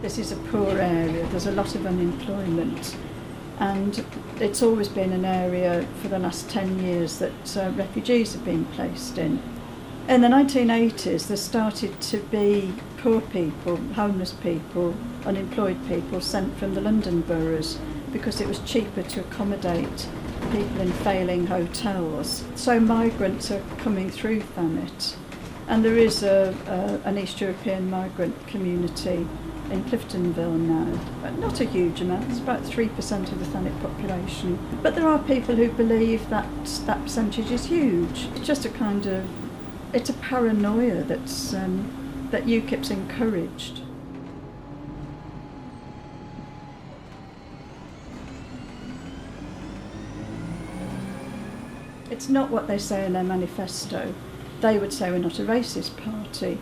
This is a poor area, there's a lot of unemployment, and it's always been an area for the last 10 years that refugees have been placed in. In the 1980s, there started to be poor people, homeless people, unemployed people sent from the London boroughs because it was cheaper to accommodate people in failing hotels. So migrants are coming through Thanet, and there is an East European migrant community in Cliftonville now, but not a huge amount. It's about 3% of the Thanet population. But there are people who believe that that percentage is huge. It's just it's a paranoia that Ukip's encouraged. It's not what they say in their manifesto. They would say we're not a racist party.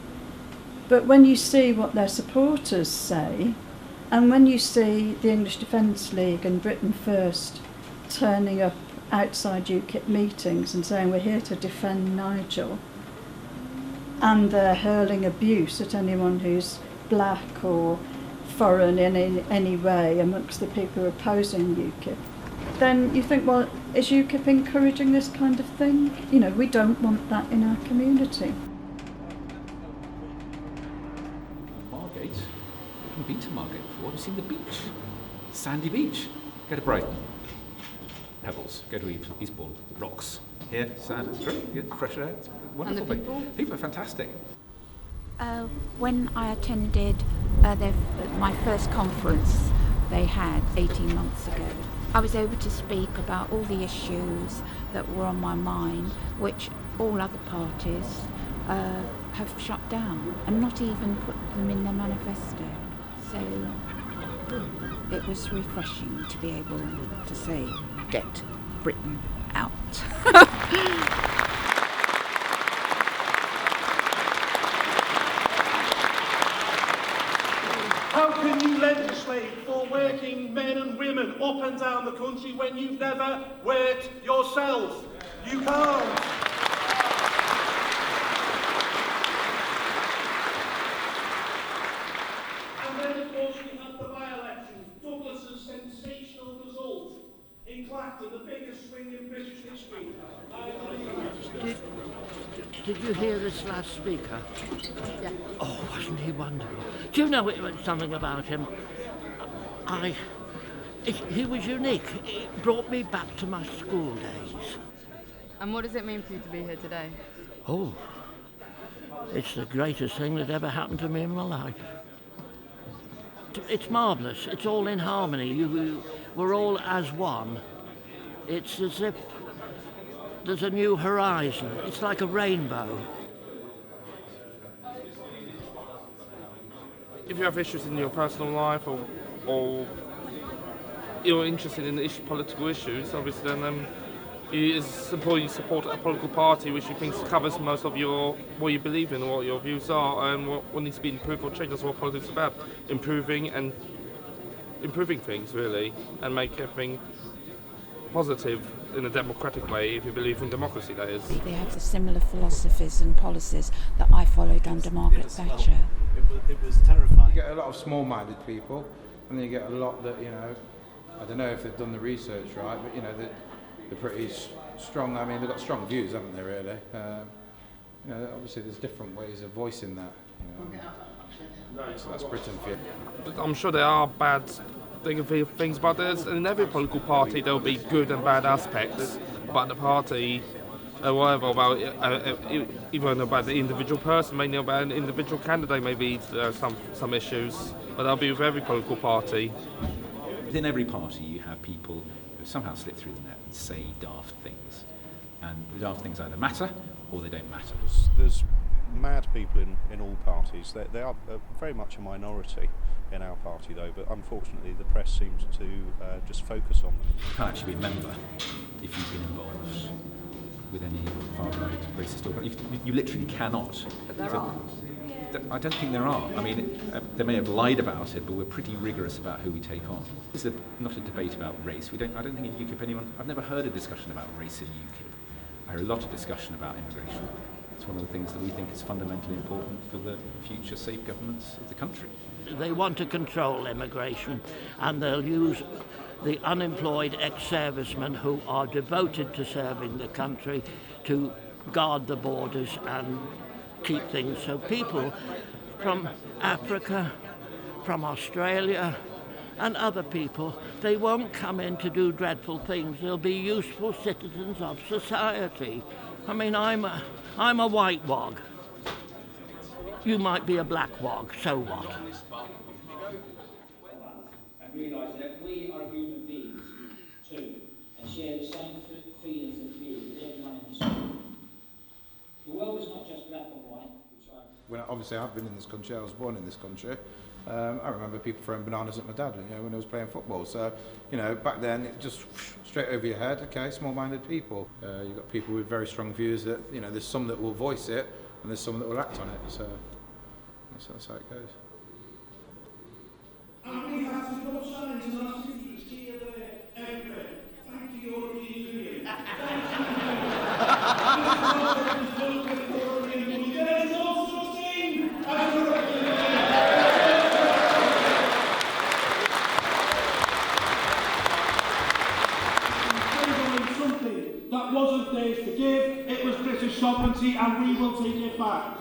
But when you see what their supporters say, and when you see the English Defence League and Britain First turning up outside Ukip meetings and saying we're here to defend Nigel, and they're hurling abuse at anyone who's black or foreign in any way amongst the people who are opposing Ukip, then you think, well, is Ukip encouraging this kind of thing? You know, we don't want that in our community. Margate? I haven't been to Margate before. I've seen the beach. Sandy beach. Go to Brighton. Pebbles. Go to Eastbourne. Rocks. Here, sand. It's great. Good. Fresh air. It's wonderful. And the people? People are fantastic. When I attended my first conference they had 18 months ago, I was able to speak about all the issues that were on my mind, which all other parties have shut down and not even put them in their manifesto. So it was refreshing to be able to say, get Britain out. How can you legislate for working men and women up and down the country when you've never worked yourself? You can't. And then, of course, we had the by-elections. Douglas's sensational result in Clacton, the biggest swing in British history. Did you hear this last speaker? Yeah. Oh, wasn't he wonderful? Do you know something about him? He was unique. It brought me back to my school days. And what does it mean for you to be here today? Oh, it's the greatest thing that ever happened to me in my life. It's marvellous. It's all in harmony. We're all as one. It's as if there's a new horizon. It's like a rainbow. If you have issues in your personal life or you're interested in political issues, obviously then it's important you support a political party which you think covers most of what you believe in, what your views are, and what needs to be improved or changed. That's what politics is about. Improving things, really, and make everything positive in a democratic way, if you believe in democracy, that is. They have the similar philosophies and policies that I followed under Margaret Thatcher. It was terrifying. You get a lot of small-minded people, and then you get a lot that, I don't know if they've done the research right, but, they're pretty strong. I mean, they've got strong views, haven't they, really? Obviously there's different ways of voicing that. So that's Britain for you. I'm sure there are bad things, but in every political party there will be good and bad aspects. But the party, whatever about even about the individual person, maybe about an individual candidate, maybe some issues. But that'll be with every political party. Within every party, you have people who somehow slip through the net and say daft things, and the daft things either matter or they don't matter. There's mad people in all parties. They are very much a minority in our party, though, but unfortunately the press seems to just focus on them. You can't actually be a member if you've been involved with any far-right racist organisation. You literally cannot. But there are. I don't think there are. I mean, they may have lied about it, but we're pretty rigorous about who we take on. This is not a debate about race. I don't think in UKIP I've never heard a discussion about race in UKIP. I heard a lot of discussion about immigration. It's one of the things that we think is fundamentally important for the future safe governance of the country. They want to control immigration, and they'll use the unemployed ex-servicemen who are devoted to serving the country to guard the borders and keep things. So people from Africa, from Australia, and other people, they won't come in to do dreadful things. They'll be useful citizens of society. I mean, I'm a white wog. You might be a black wog, so what? And realise that we are human beings too, and share the same feelings and views with everyone in this world. The world is not just black and white. When obviously I've been in this country, I was born in this country. I remember people throwing bananas at my dad, when I was playing football. So, back then, it just straight over your head. Okay, small-minded people. You've got people with very strong views that, there's some that will voice it, and there's some that will act on it. So that's how it goes. And we have to put signs in our cities here, there, everywhere. Thank you, European Union. There is no such thing as European Union. Something that wasn't theirs to give, it was British sovereignty, and we will take it back.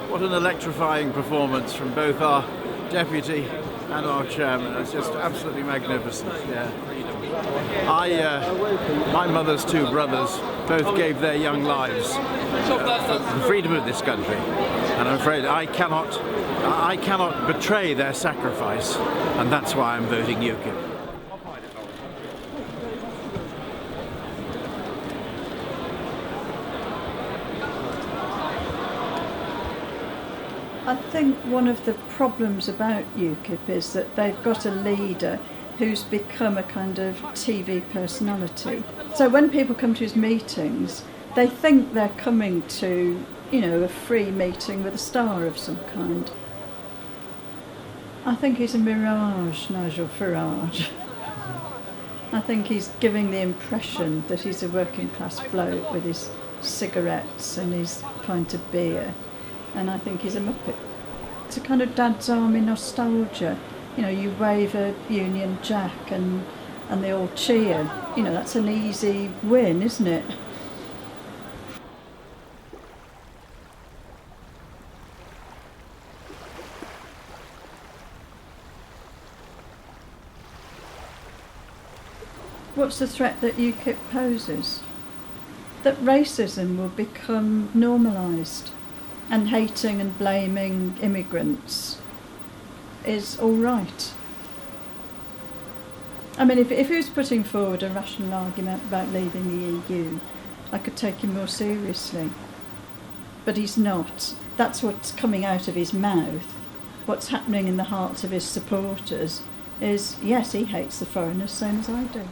What an electrifying performance from both our deputy and our chairman. It's just absolutely magnificent. Yeah. My mother's two brothers both gave their young lives for the freedom of this country, and I'm afraid I cannot betray their sacrifice, and that's why I'm voting UKIP. I think one of the problems about UKIP is that they've got a leader who's become a kind of TV personality. So when people come to his meetings, they think they're coming to, a free meeting with a star of some kind. I think he's a mirage, Nigel Farage. I think he's giving the impression that he's a working class bloke with his cigarettes and his pint of beer. And I think he's a muppet. It's a kind of Dad's Army nostalgia. You wave a Union Jack and they all cheer. That's an easy win, isn't it? What's the threat that UKIP poses? That racism will become normalised. And hating and blaming immigrants is all right. I mean, if he was putting forward a rational argument about leaving the EU, I could take him more seriously. But he's not. That's what's coming out of his mouth. What's happening in the hearts of his supporters is, yes, he hates the foreigners, same as I do.